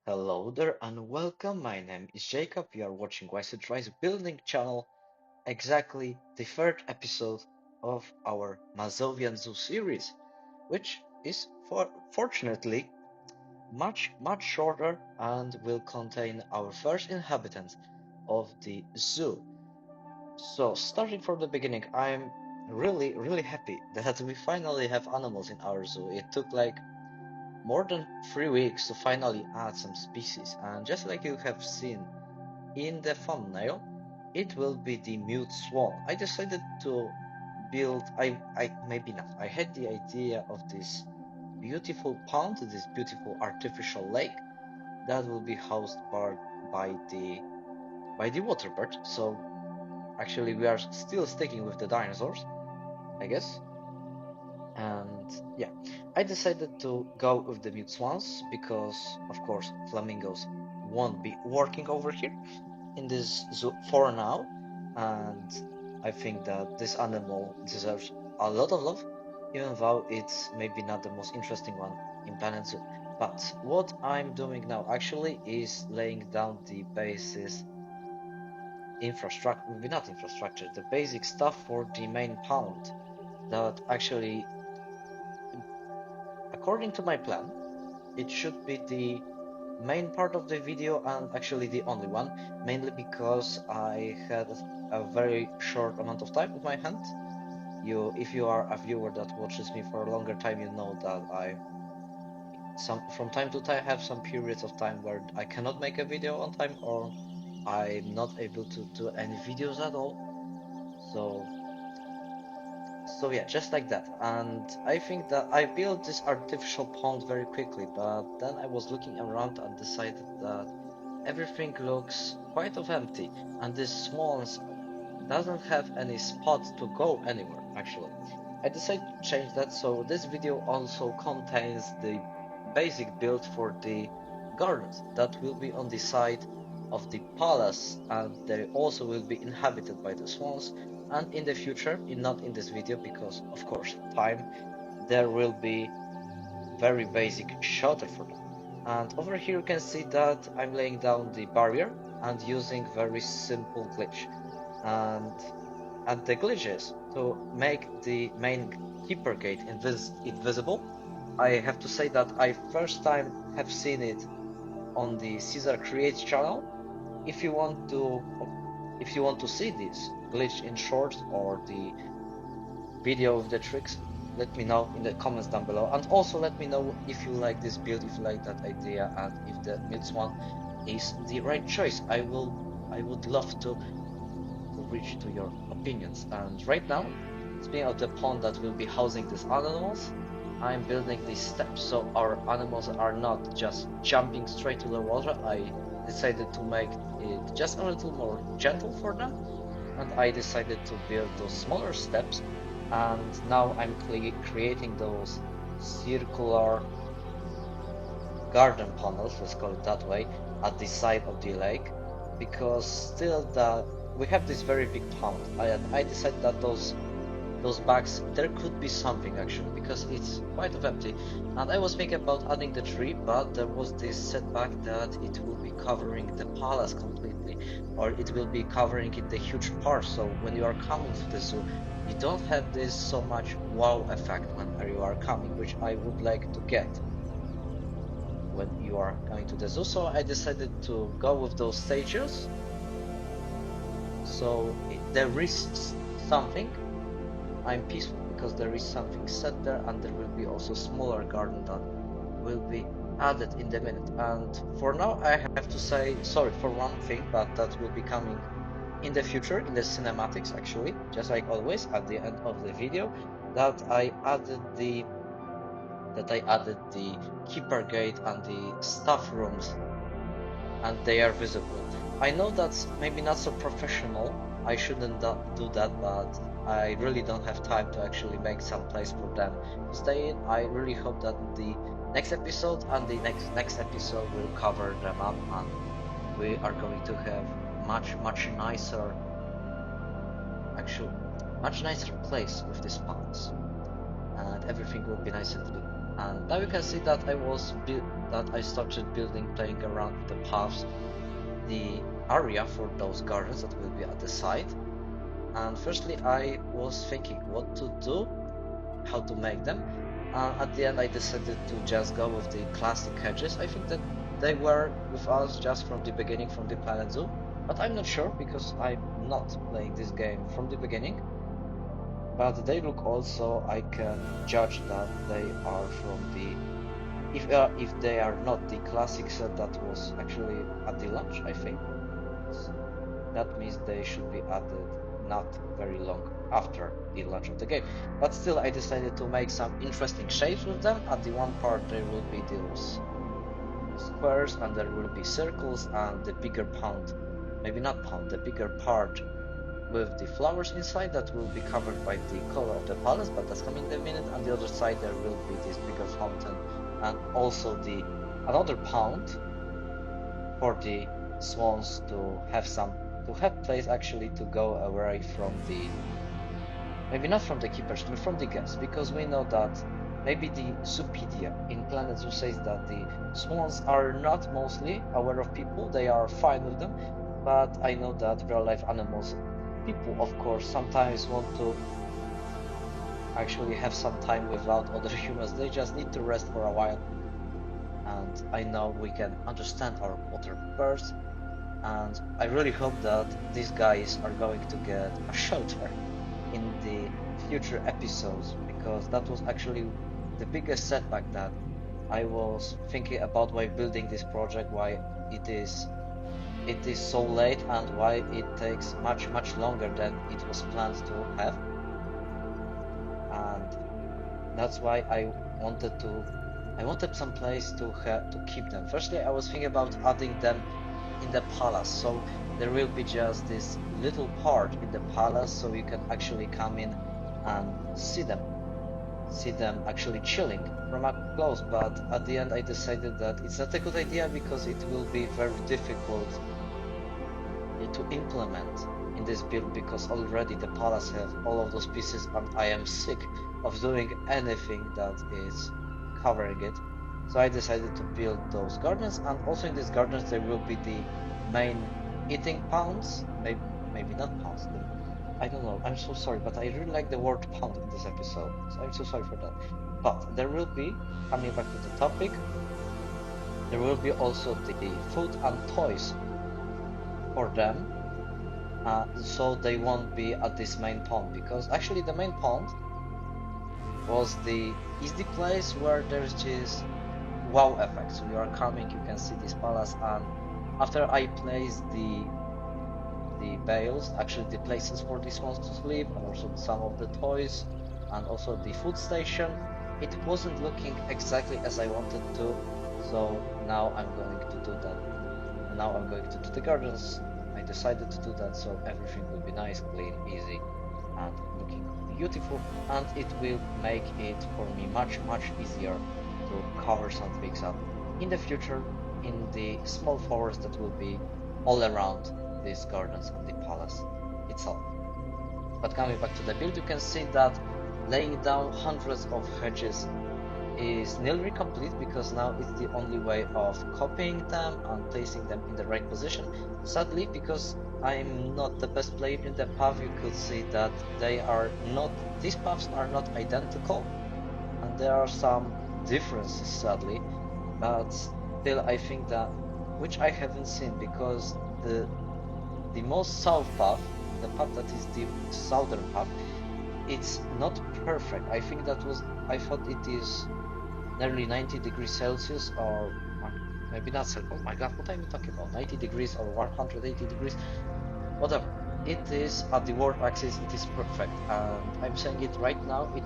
Hello there and welcome. My name is Jacob. You are watching ZSHplays building channel, exactly the third episode of our Mazovian Zoo series, which is fortunately much shorter and will contain our first inhabitant of the zoo. So starting from the beginning, I'm really happy that we finally have animals in our zoo. It took like more than 3 weeks to finally add some species, and just like you have seen in the thumbnail, it will be the mute swan. I decided to build, I maybe not, I had the idea of this beautiful pond, this beautiful artificial lake that will be housed by the water bird. So actually we are still sticking with the dinosaurs, I guess. And yeah, I decided to go with the mute swans because, of course, flamingos won't be working over here in this zoo for now. And I think that this animal deserves a lot of love, even though it's maybe not the most interesting one in Planet Zoo. But what I'm doing now actually is laying down the basis infrastructure, maybe not infrastructure, the basic stuff for the main pond that actually, according to my plan, it should be the main part of the video and actually the only one, mainly because I had a very short amount of time in my hand. If you are a viewer that watches me for a longer time, you know that I from time to time have some periods of time where I cannot make a video on time or I'm not able to do any videos at all. So So yeah, just like that. And I think that I built this artificial pond very quickly, but then I was looking around and decided that everything looks quite of empty, and this swans doesn't have any spot to go anywhere, actually. I decided to change that, so this video also contains the basic build for the gardens that will be on the side of the palace, and they also will be inhabited by the swans. And in the future, not in this video because of course time, there will be very basic shelter for them. And over here you can see that I'm laying down the barrier and using very simple glitch. And the glitch is to make the main keeper gate invisible. I have to say that I first time have seen it on the Cesar Creates channel. If you want to see this glitch in short or the video of the tricks, let me know in the comments down below, and also let me know if you like this build, if you like that idea, and if the mute one is the right choice. I would love to reach to your opinions. And right now, speaking of the pond that will be housing these animals, I'm building these steps so our animals are not just jumping straight to the water. I decided to make it just a little more gentle for them, and I decided to build those smaller steps. And now I'm creating those circular garden panels, let's call it that way, at the side of the lake, because still we have this very big pond. I decided that those bags, there could be something actually, because it's quite empty. And I was thinking about adding the tree, but there was this setback that it will be covering the palace completely, or it will be covering it the huge part. So when you are coming to the zoo, you don't have this so much wow effect when you are coming, which I would like to get when you are going to the zoo. So I decided to go with those stages. So there is something. I'm peaceful because there is something set there, and there will be also smaller garden that will be added in the minute. And for now I have to say sorry for one thing, but that will be coming in the future in the cinematics actually, just like always at the end of the video, that I added the keeper gate and the staff rooms, and they are visible. I know that's maybe not so professional, I shouldn't do that, but I really don't have time to actually make some place for them to stay in. I really hope that the next episode and the next episode will cover them up, and we are going to have much nicer, actually much nicer place with these ponds, and everything will be nice and clean. And now you can see that I started playing around with the paths, the area for those gardens that will be at the side. And firstly, I was thinking what to do, how to make them. At the end, I decided to just go with the classic hedges. I think that they were with us just from the beginning, from the Planet Zoo, but I'm not sure because I'm not playing this game from the beginning. But they look also, I can judge that they are from the, if they are not the classic set that was actually at the launch, I think. That means they should be added not very long after the launch of the game. But still, I decided to make some interesting shapes with them. At the one part there will be those squares, and there will be circles, and the bigger pound, maybe not pound, the bigger part with the flowers inside that will be covered by the color of the palace, but that's coming in a minute. On the other side there will be this bigger fountain, and also the another pound for the swans to have place actually to go away from the, maybe not from the keepers, but from the guests, because we know that maybe the Zoopedia in Planet Zoo says that the swans are not mostly aware of people, they are fine with them, but I know that real life animals, people of course, sometimes want to actually have some time without other humans, they just need to rest for a while. And I know we can understand our water birds, and I really hope that these guys are going to get a shelter in the future episodes, because that was actually the biggest setback that I was thinking about while building this project, why it is so late and why it takes much longer than it was planned to have. And that's why I wanted some place to keep them. Firstly, I was thinking about adding them in the palace, so there will be just this little part in the palace, so you can actually come in and see them actually chilling from up close. But at the end I decided that it's not a good idea, because it will be very difficult to implement in this build, because already the palace have all of those pieces, and I am sick of doing anything that is covering it. So I decided to build those gardens, and also in these gardens there will be the main eating pounds, maybe not pounds, I don't know, I'm so sorry, but I really like the word pound in this episode, so I'm so sorry for that. But there will be, coming back to the topic, there will be also the food and toys for them, so they won't be at this main pond, because actually the main pond is the place where there's this wow effect. So you are coming, you can see this palace, and after I place the bales, actually the places for these ones to sleep, and also some of the toys, and also the food station, it wasn't looking exactly as I wanted to. So now I'm going to do that. Now I'm going to do the gardens. I decided to do that, so everything will be nice, clean, easy, and looking beautiful, and it will make it for me much easier to cover some things up in the future in the small forest that will be all around these gardens and the palace itself. But coming back to the build, you can see that laying down hundreds of hedges is nearly complete, because now it's the only way of copying them and placing them in the right position. Sadly, because I'm not the best player in the path, you could see that these paths are not identical, and there are some differences, sadly, but still I think that, which I haven't seen, because the most south path, the path that is the southern path, it's not perfect. I thought it is nearly 90 degrees Celsius, or maybe not Celsius, oh my god, what am I talking about, 90 degrees or 180 degrees, whatever. It is at the world axis, it is perfect, and I'm saying it right now, it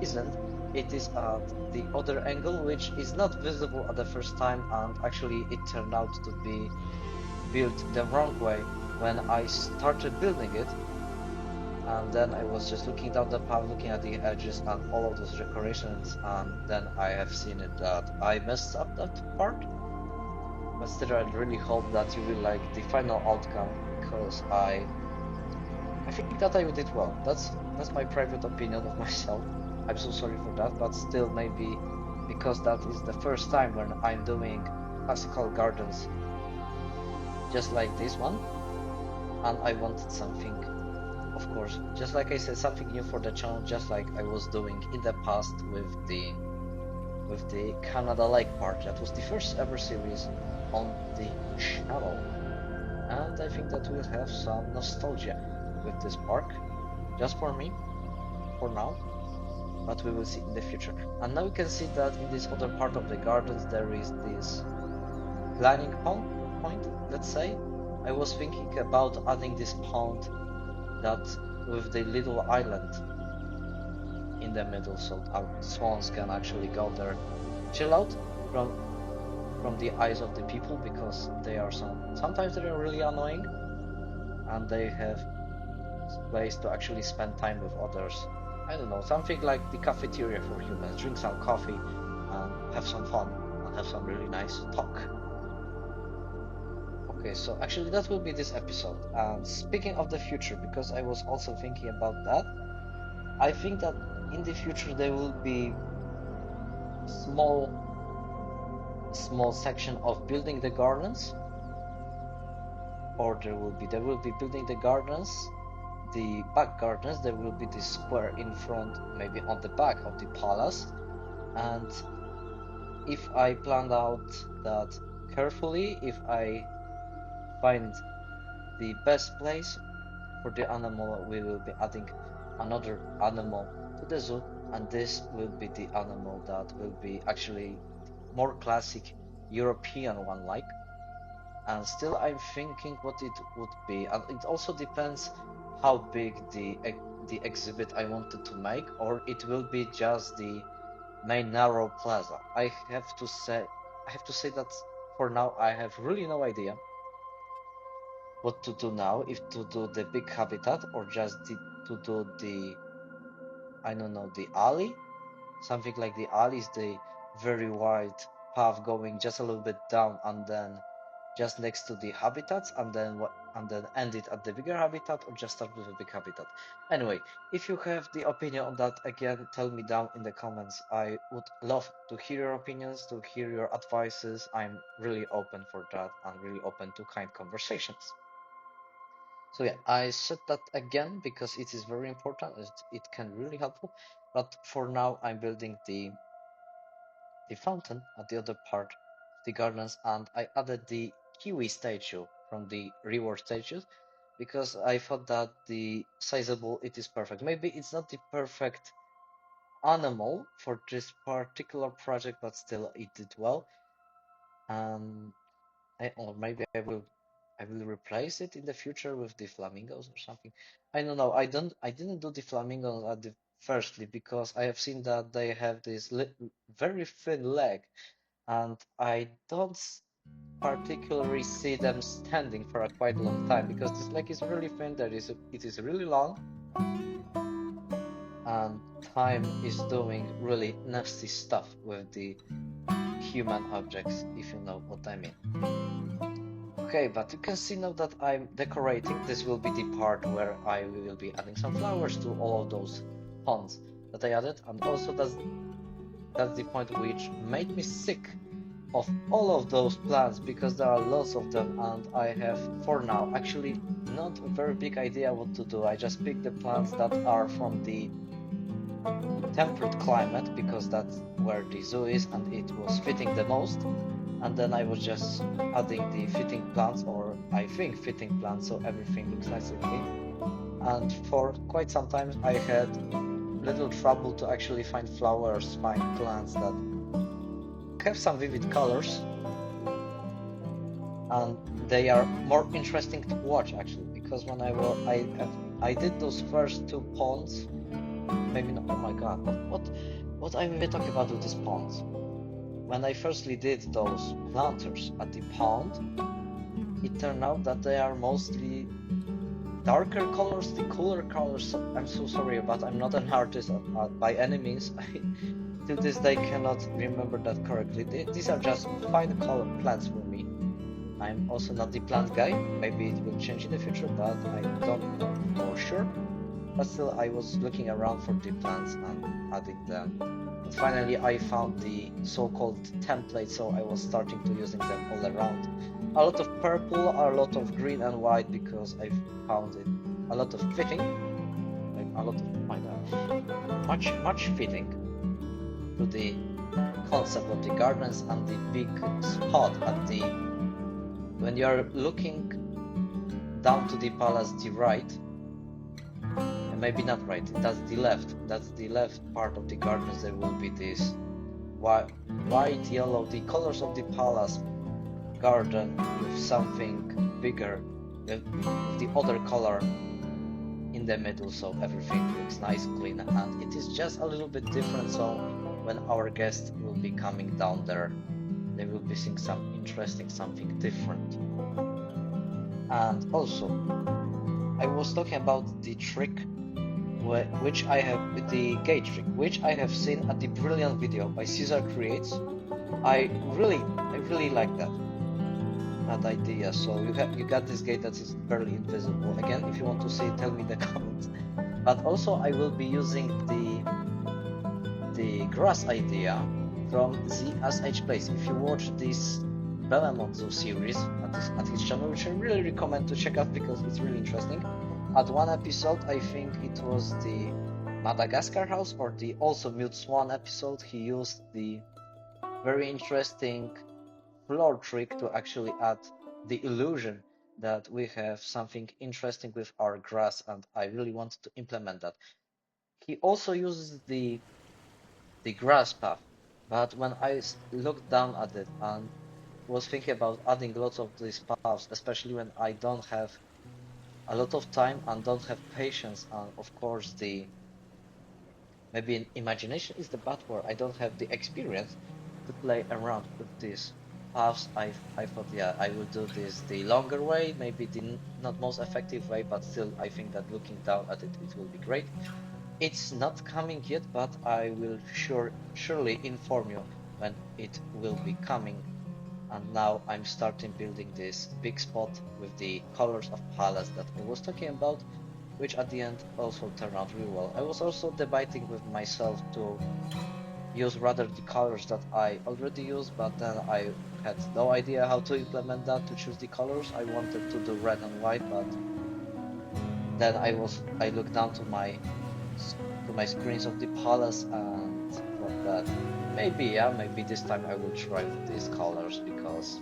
isn't, it is at the other angle, which is not visible at the first time, and actually it turned out to be built the wrong way when I started building it. And then I was just looking down the path, looking at the edges and all of those decorations, and then I have seen it that I messed up that part. But still, I really hope that you will like the final outcome, because I think that I did well. That's my private opinion of myself. I'm so sorry for that, but still, maybe because that is the first time when I'm doing classical gardens just like this one, and I wanted something, of course, just like I said, something new for the channel, just like I was doing in the past with the Canada Lake part. That was the first ever series on the channel, and I think that we'll have some nostalgia with this park, just for me, for now, but we will see in the future. And now you can see that in this other part of the gardens there is this planning point, let's say. I was thinking about adding this pond that with the little island in the middle, so our swans can actually go there, chill out from the eyes of the people, because they are sometimes they are really annoying, and they have place to actually spend time with others. I don't know, something like the cafeteria for humans. Drink some coffee and have some fun and have some really nice talk. Okay, so actually that will be this episode. And speaking of the future, because I was also thinking about that, I think that in the future there will be small section of building the gardens, or there will be building the gardens, the back gardens. There will be this square in front, maybe on the back of the palace, and if I planned out that carefully, if I find the best place for the animal, we will be adding another animal to the zoo, and this will be the animal that will be actually more classic European one like. And still I'm thinking what it would be, and it also depends how big the exhibit I wanted to make, or it will be just the main narrow plaza. I have to say that for now I have really no idea what to do now, if to do the big habitat or just to do the, I don't know, the alley, something like the alley is the very wide path going just a little bit down and then just next to the habitats, and then end it at the bigger habitat, or just start with a big habitat. Anyway, if you have the opinion on that, again, tell me down in the comments. I would love to hear your opinions, to hear your advices. I'm really open for that and really open to kind conversations. So yeah, I said that again because it is very important. It can really helpful. But for now, I'm building the fountain at the other part of the gardens, and I added the kiwi statue from the reward statues because I thought that the sizable, it is perfect. Maybe it's not the perfect animal for this particular project, but still it did well. And or maybe I will replace it in the future with the flamingos or something. I don't know. I didn't do the flamingos at the firstly because I have seen that they have this very thin leg, and I don't particularly see them standing for a quite long time because this leg is really thin. It is really long, and time is doing really nasty stuff with the human objects, if you know what I mean. Okay, but you can see now that I'm decorating. This will be the part where I will be adding some flowers to all of those ponds that I added, and also that's the point which made me sick of all of those plants because there are lots of them, and I have for now actually not a very big idea what to do. I just picked the plants that are from the temperate climate because that's where the zoo is and it was fitting the most, and then I was just adding the fitting plants, or I think fitting plants, so everything looks nice and clean. And for quite some time I had little trouble to actually find flowers, find plants that have some vivid colors, and they are more interesting to watch actually, because when I did those first two ponds, maybe not, oh my god, what I'm even talking about with these ponds. When I firstly did those planters at the pond, it turned out that they are mostly darker colors, the cooler colors. I'm so sorry, but I'm not an artist by any means. I till this day cannot remember that correctly. These are just fine color plants for me. I'm also not the plant guy. Maybe it will change in the future, but I don't know for sure. But still, I was looking around for the plants and adding them and finally I found the so-called template, so I was starting to using them all around. A lot of purple, a lot of green and white, because I found it a lot of fitting, like a lot of much fitting to the concept of the gardens and the big spot at the when you are looking down to the palace, the right, and maybe not right, that's the left part of the gardens. There will be this white, yellow, the colors of the palace garden with something bigger, with the other color in the middle, so everything looks nice, clean, and it is just a little bit different. So when our guests will be coming down there, they will be seeing some interesting, something different. And also, I was talking about the trick which I have, the gate trick, which I have seen at the brilliant video by Cesar Creates. I really like that idea. So you got this gate that is barely invisible. Again, if you want to see it, tell me in the comments. But also I will be using the grass idea from ZSHplays. If you watch this Mazovian Zoo series at his channel, which I really recommend to check out because it's really interesting. At one episode, I think it was the Madagascar house or the also mute Swan episode, he used the very interesting floor trick to actually add the illusion that we have something interesting with our grass, and I really wanted to implement that. He also uses the grass path, but when I looked down at it and was thinking about adding lots of these paths, especially when I don't have a lot of time and don't have patience, and of course the maybe imagination is the bad word, I don't have the experience to play around with these paths. I thought, yeah, I will do this the longer way, maybe the not most effective way, but still I think that looking down at it, it will be great. It's not coming yet, but I will surely inform you when it will be coming. And now I'm starting building this big spot with the colors of palace that I was talking about, which at the end also turned out really well. I was also debating with myself to use rather the colors that I already use, but then I had no idea how to implement that, to choose the colors. I wanted to do red and white, but then I looked down to my screens of the palace and thought that maybe this time I will try with these colors, because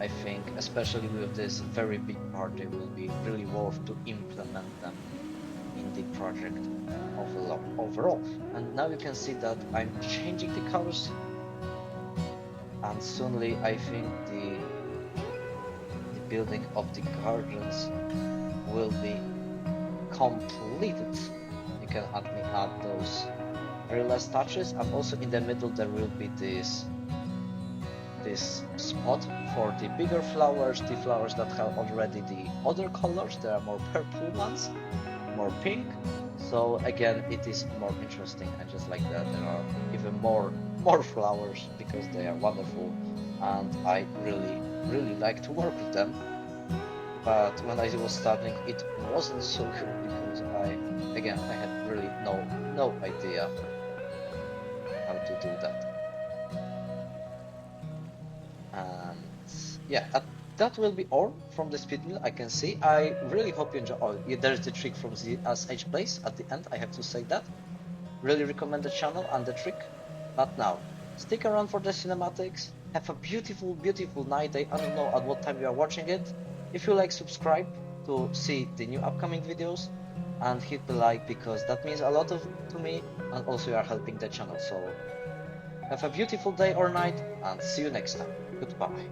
I think especially with this very big part it will be really worth to implement them in the project overall. And now you can see that I'm changing the colors, and soonly I think the building of the gardens will be completed. You can add those very last touches, and also in the middle there will be this spot for the bigger flowers, the flowers that have already the other colors. There are more purple ones, more pink, so again it is more interesting. And just like that, there are even more flowers because they are wonderful, and I really like to work with them. But when I was starting, it wasn't so good because I had really no idea how to do that. And yeah, that will be all from the speed build. I can see. I really hope you enjoy. Oh, yeah, there's the trick from ZSHplays at the end. I have to say that. Really recommend the channel and the trick. But now, stick around for the cinematics. Have a beautiful night. I don't know at what time you are watching it. If you like, subscribe to see the new upcoming videos, and hit the like because that means a lot to me, and also you are helping the channel. So have a beautiful day or night, and see you next time. Goodbye.